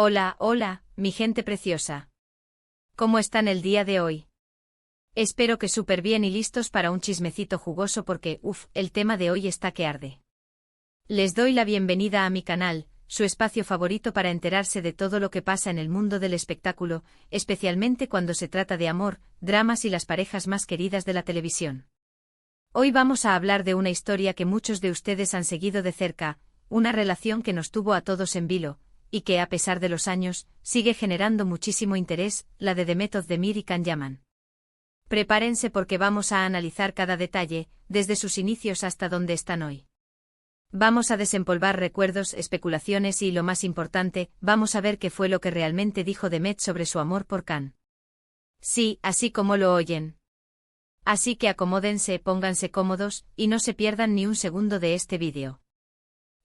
Hola, hola, mi gente preciosa. ¿Cómo están el día de hoy? Espero que súper bien y listos para un chismecito jugoso porque, el tema de hoy está que arde. Les doy la bienvenida a mi canal, su espacio favorito para enterarse de todo lo que pasa en el mundo del espectáculo, especialmente cuando se trata de amor, dramas y las parejas más queridas de la televisión. Hoy vamos a hablar de una historia que muchos de ustedes han seguido de cerca, una relación que nos tuvo a todos en vilo, y que a pesar de los años, sigue generando muchísimo interés, la de Demet Özdemir y Can Yaman. Prepárense porque vamos a analizar cada detalle, desde sus inicios hasta donde están hoy. Vamos a desempolvar recuerdos, especulaciones y, lo más importante, vamos a ver qué fue lo que realmente dijo Demet sobre su amor por Can. Sí, así como lo oyen. Así que acomódense, pónganse cómodos, y no se pierdan ni un segundo de este vídeo.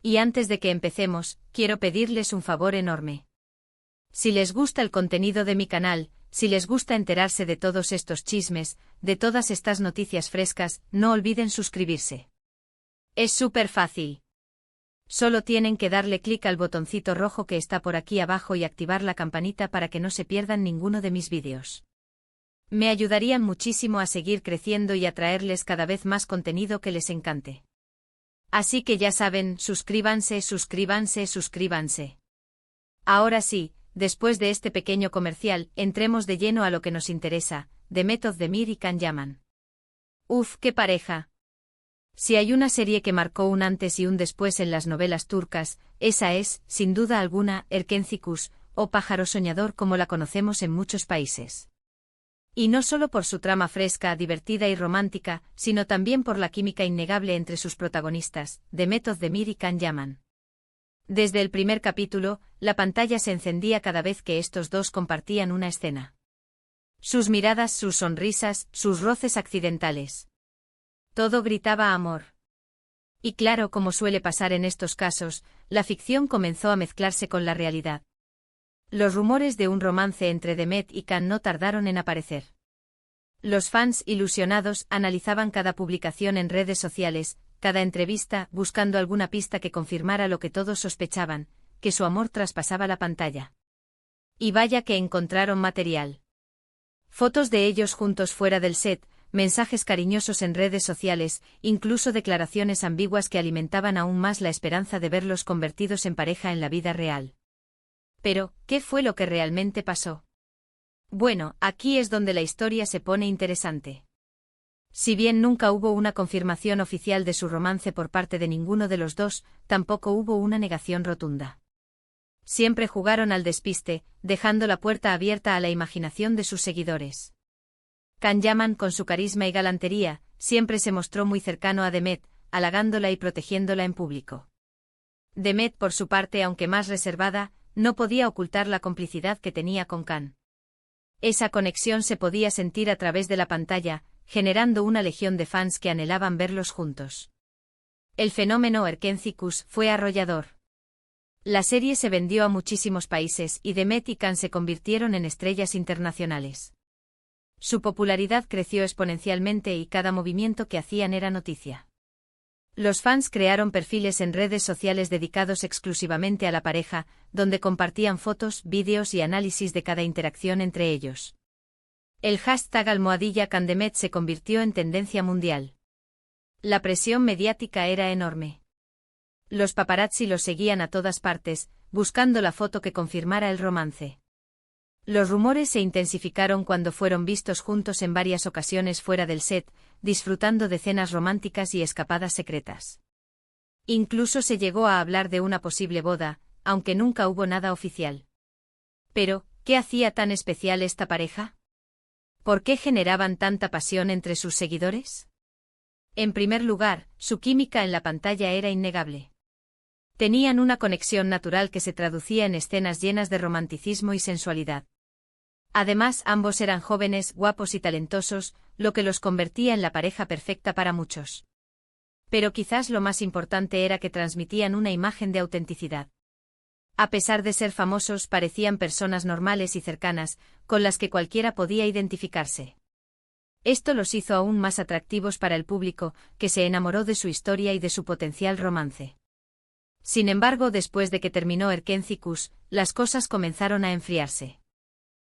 Y antes de que empecemos, quiero pedirles un favor enorme. Si les gusta el contenido de mi canal, si les gusta enterarse de todos estos chismes, de todas estas noticias frescas, no olviden suscribirse. Es súper fácil. Solo tienen que darle clic al botoncito rojo que está por aquí abajo y activar la campanita para que no se pierdan ninguno de mis vídeos. Me ayudarían muchísimo a seguir creciendo y a traerles cada vez más contenido que les encante. Así que ya saben, suscríbanse, suscríbanse, suscríbanse. Ahora sí, después de este pequeño comercial, entremos de lleno a lo que nos interesa, Demet Özdemir y Can Yaman. ¡Qué pareja! Si hay una serie que marcó un antes y un después en las novelas turcas, esa es, sin duda alguna, Erkenci Kuş, o Pájaro Soñador como la conocemos en muchos países. Y no solo por su trama fresca, divertida y romántica, sino también por la química innegable entre sus protagonistas, Demet Özdemir y Can Yaman. Desde el primer capítulo, la pantalla se encendía cada vez que estos dos compartían una escena. Sus miradas, sus sonrisas, sus roces accidentales. Todo gritaba amor. Y claro, como suele pasar en estos casos, la ficción comenzó a mezclarse con la realidad. Los rumores de un romance entre Demet y Can no tardaron en aparecer. Los fans ilusionados analizaban cada publicación en redes sociales, cada entrevista, buscando alguna pista que confirmara lo que todos sospechaban, que su amor traspasaba la pantalla. Y vaya que encontraron material. Fotos de ellos juntos fuera del set, mensajes cariñosos en redes sociales, incluso declaraciones ambiguas que alimentaban aún más la esperanza de verlos convertidos en pareja en la vida real. Pero, ¿qué fue lo que realmente pasó? Bueno, aquí es donde la historia se pone interesante. Si bien nunca hubo una confirmación oficial de su romance por parte de ninguno de los dos, tampoco hubo una negación rotunda. Siempre jugaron al despiste, dejando la puerta abierta a la imaginación de sus seguidores. Can Yaman, con su carisma y galantería, siempre se mostró muy cercano a Demet, halagándola y protegiéndola en público. Demet, por su parte, aunque más reservada, no podía ocultar la complicidad que tenía con Can. Esa conexión se podía sentir a través de la pantalla, generando una legión de fans que anhelaban verlos juntos. El fenómeno Erkenci Kuş fue arrollador. La serie se vendió a muchísimos países y Demet y Can se convirtieron en estrellas internacionales. Su popularidad creció exponencialmente y cada movimiento que hacían era noticia. Los fans crearon perfiles en redes sociales dedicados exclusivamente a la pareja, donde compartían fotos, vídeos y análisis de cada interacción entre ellos. El hashtag #CanDemet se convirtió en tendencia mundial. La presión mediática era enorme. Los paparazzi los seguían a todas partes, buscando la foto que confirmara el romance. Los rumores se intensificaron cuando fueron vistos juntos en varias ocasiones fuera del set, disfrutando de cenas románticas y escapadas secretas. Incluso se llegó a hablar de una posible boda, aunque nunca hubo nada oficial. Pero, ¿qué hacía tan especial esta pareja? ¿Por qué generaban tanta pasión entre sus seguidores? En primer lugar, su química en la pantalla era innegable. Tenían una conexión natural que se traducía en escenas llenas de romanticismo y sensualidad. Además, ambos eran jóvenes, guapos y talentosos, lo que los convertía en la pareja perfecta para muchos. Pero quizás lo más importante era que transmitían una imagen de autenticidad. A pesar de ser famosos, parecían personas normales y cercanas, con las que cualquiera podía identificarse. Esto los hizo aún más atractivos para el público, que se enamoró de su historia y de su potencial romance. Sin embargo, después de que terminó Erkencicus, las cosas comenzaron a enfriarse.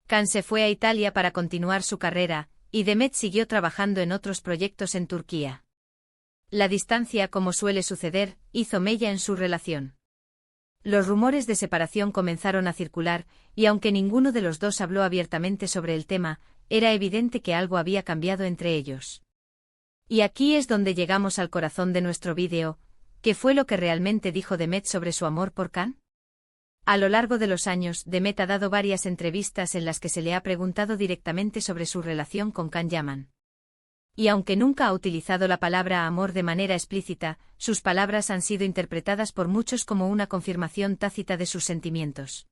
Can se fue a Italia para continuar su carrera, y Demet siguió trabajando en otros proyectos en Turquía. La distancia, como suele suceder, hizo mella en su relación. Los rumores de separación comenzaron a circular, y aunque ninguno de los dos habló abiertamente sobre el tema, era evidente que algo había cambiado entre ellos. Y aquí es donde llegamos al corazón de nuestro vídeo. ¿Qué fue lo que realmente dijo Demet sobre su amor por Can? A lo largo de los años, Demet ha dado varias entrevistas en las que se le ha preguntado directamente sobre su relación con Can Yaman. Y aunque nunca ha utilizado la palabra amor de manera explícita, sus palabras han sido interpretadas por muchos como una confirmación tácita de sus sentimientos.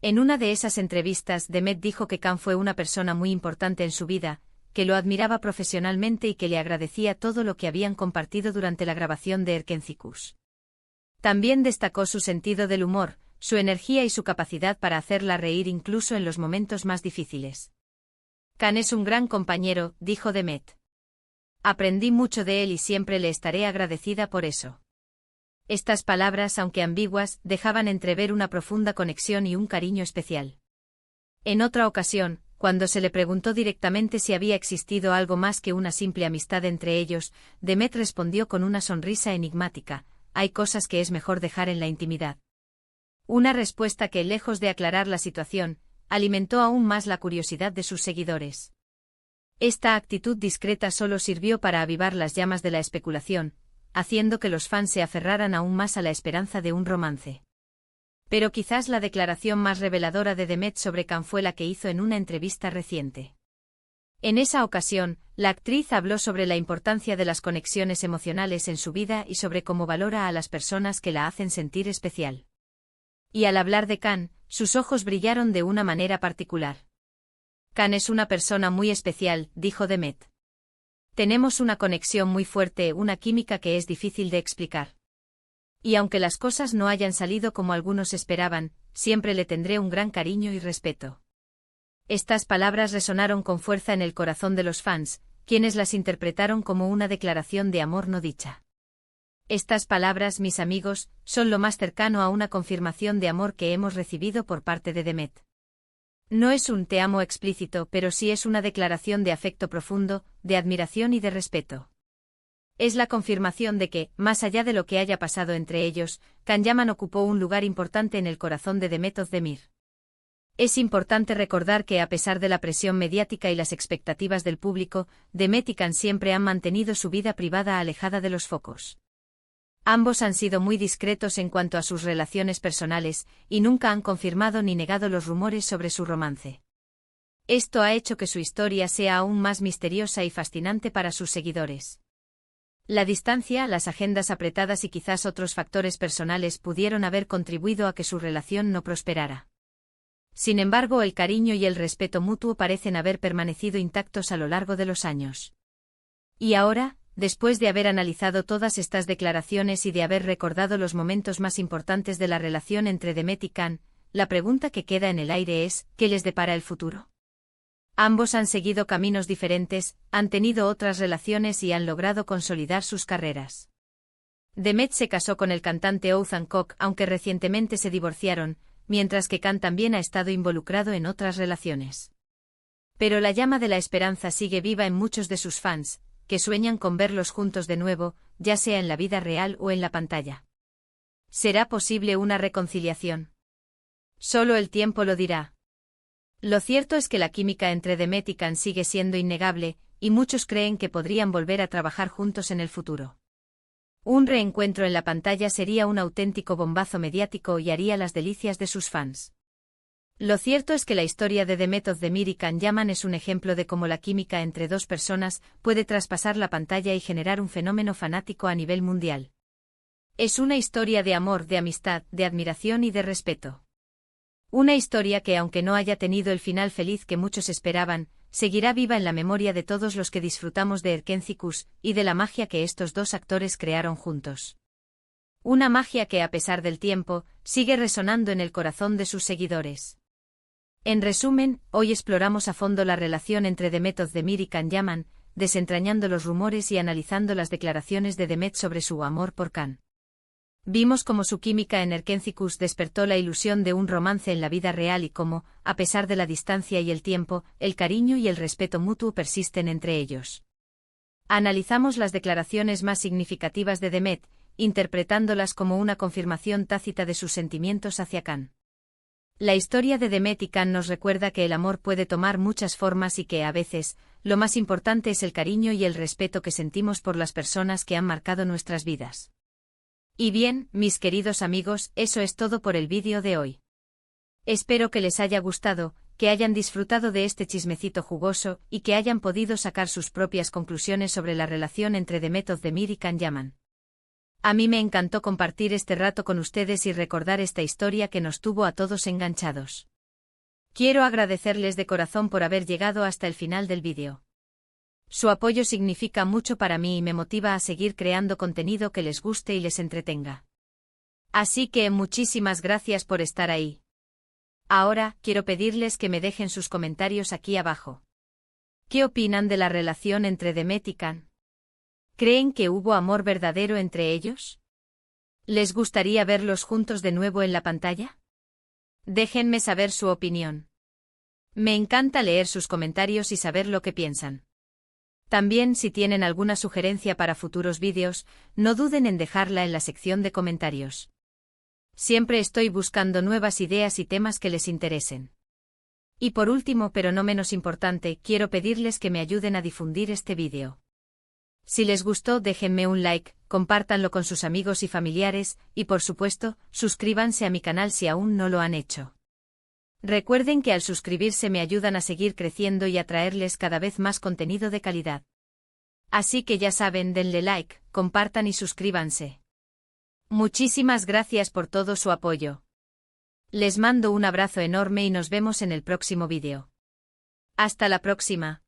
En una de esas entrevistas, Demet dijo que Can fue una persona muy importante en su vida, que lo admiraba profesionalmente y que le agradecía todo lo que habían compartido durante la grabación de Erkencicus. También destacó su sentido del humor, su energía y su capacidad para hacerla reír incluso en los momentos más difíciles. Can es un gran compañero, dijo Demet. Aprendí mucho de él y siempre le estaré agradecida por eso. Estas palabras, aunque ambiguas, dejaban entrever una profunda conexión y un cariño especial. En otra ocasión, cuando se le preguntó directamente si había existido algo más que una simple amistad entre ellos, Demet respondió con una sonrisa enigmática: hay cosas que es mejor dejar en la intimidad. Una respuesta que, lejos de aclarar la situación, alimentó aún más la curiosidad de sus seguidores. Esta actitud discreta solo sirvió para avivar las llamas de la especulación, haciendo que los fans se aferraran aún más a la esperanza de un romance. Pero quizás la declaración más reveladora de Demet sobre Can fue la que hizo en una entrevista reciente. En esa ocasión, la actriz habló sobre la importancia de las conexiones emocionales en su vida y sobre cómo valora a las personas que la hacen sentir especial. Y al hablar de Can, sus ojos brillaron de una manera particular. Can es una persona muy especial, dijo Demet. Tenemos una conexión muy fuerte, una química que es difícil de explicar. Y aunque las cosas no hayan salido como algunos esperaban, siempre le tendré un gran cariño y respeto. Estas palabras resonaron con fuerza en el corazón de los fans, quienes las interpretaron como una declaración de amor no dicha. Estas palabras, mis amigos, son lo más cercano a una confirmación de amor que hemos recibido por parte de Demet. No es un te amo explícito, pero sí es una declaración de afecto profundo, de admiración y de respeto. Es la confirmación de que, más allá de lo que haya pasado entre ellos, Can Yaman ocupó un lugar importante en el corazón de Demet Özdemir. Es importante recordar que a pesar de la presión mediática y las expectativas del público, Demet y Can siempre han mantenido su vida privada alejada de los focos. Ambos han sido muy discretos en cuanto a sus relaciones personales, y nunca han confirmado ni negado los rumores sobre su romance. Esto ha hecho que su historia sea aún más misteriosa y fascinante para sus seguidores. La distancia, las agendas apretadas y quizás otros factores personales pudieron haber contribuido a que su relación no prosperara. Sin embargo, el cariño y el respeto mutuo parecen haber permanecido intactos a lo largo de los años. Y ahora, después de haber analizado todas estas declaraciones y de haber recordado los momentos más importantes de la relación entre Demet y Can, la pregunta que queda en el aire es: ¿qué les depara el futuro? Ambos han seguido caminos diferentes, han tenido otras relaciones y han logrado consolidar sus carreras. Demet se casó con el cantante Oğuzhan Koç, aunque recientemente se divorciaron, mientras que Can también ha estado involucrado en otras relaciones. Pero la llama de la esperanza sigue viva en muchos de sus fans, que sueñan con verlos juntos de nuevo, ya sea en la vida real o en la pantalla. ¿Será posible una reconciliación? Solo el tiempo lo dirá. Lo cierto es que la química entre Demet y Can sigue siendo innegable, y muchos creen que podrían volver a trabajar juntos en el futuro. Un reencuentro en la pantalla sería un auténtico bombazo mediático y haría las delicias de sus fans. Lo cierto es que la historia de Demet Özdemir y Can Yaman es un ejemplo de cómo la química entre dos personas puede traspasar la pantalla y generar un fenómeno fanático a nivel mundial. Es una historia de amor, de amistad, de admiración y de respeto. Una historia que, aunque no haya tenido el final feliz que muchos esperaban, seguirá viva en la memoria de todos los que disfrutamos de Erkencicus y de la magia que estos dos actores crearon juntos. Una magia que, a pesar del tiempo, sigue resonando en el corazón de sus seguidores. En resumen, hoy exploramos a fondo la relación entre Demet Özdemir y Can Yaman, desentrañando los rumores y analizando las declaraciones de Demet sobre su amor por Can. Vimos cómo su química en Erkencicus despertó la ilusión de un romance en la vida real y cómo, a pesar de la distancia y el tiempo, el cariño y el respeto mutuo persisten entre ellos. Analizamos las declaraciones más significativas de Demet, interpretándolas como una confirmación tácita de sus sentimientos hacia Can. La historia de Demet y Can nos recuerda que el amor puede tomar muchas formas y que, a veces, lo más importante es el cariño y el respeto que sentimos por las personas que han marcado nuestras vidas. Y bien, mis queridos amigos, eso es todo por el vídeo de hoy. Espero que les haya gustado, que hayan disfrutado de este chismecito jugoso y que hayan podido sacar sus propias conclusiones sobre la relación entre Demet Özdemir y Can Yaman. A mí me encantó compartir este rato con ustedes y recordar esta historia que nos tuvo a todos enganchados. Quiero agradecerles de corazón por haber llegado hasta el final del vídeo. Su apoyo significa mucho para mí y me motiva a seguir creando contenido que les guste y les entretenga. Así que muchísimas gracias por estar ahí. Ahora, quiero pedirles que me dejen sus comentarios aquí abajo. ¿Qué opinan de la relación entre Demet y Can? ¿Creen que hubo amor verdadero entre ellos? ¿Les gustaría verlos juntos de nuevo en la pantalla? Déjenme saber su opinión. Me encanta leer sus comentarios y saber lo que piensan. También, si tienen alguna sugerencia para futuros vídeos, no duden en dejarla en la sección de comentarios. Siempre estoy buscando nuevas ideas y temas que les interesen. Y por último, pero no menos importante, quiero pedirles que me ayuden a difundir este vídeo. Si les gustó, déjenme un like, compártanlo con sus amigos y familiares, y por supuesto, suscríbanse a mi canal si aún no lo han hecho. Recuerden que al suscribirse me ayudan a seguir creciendo y a traerles cada vez más contenido de calidad. Así que ya saben, denle like, compartan y suscríbanse. Muchísimas gracias por todo su apoyo. Les mando un abrazo enorme y nos vemos en el próximo vídeo. Hasta la próxima.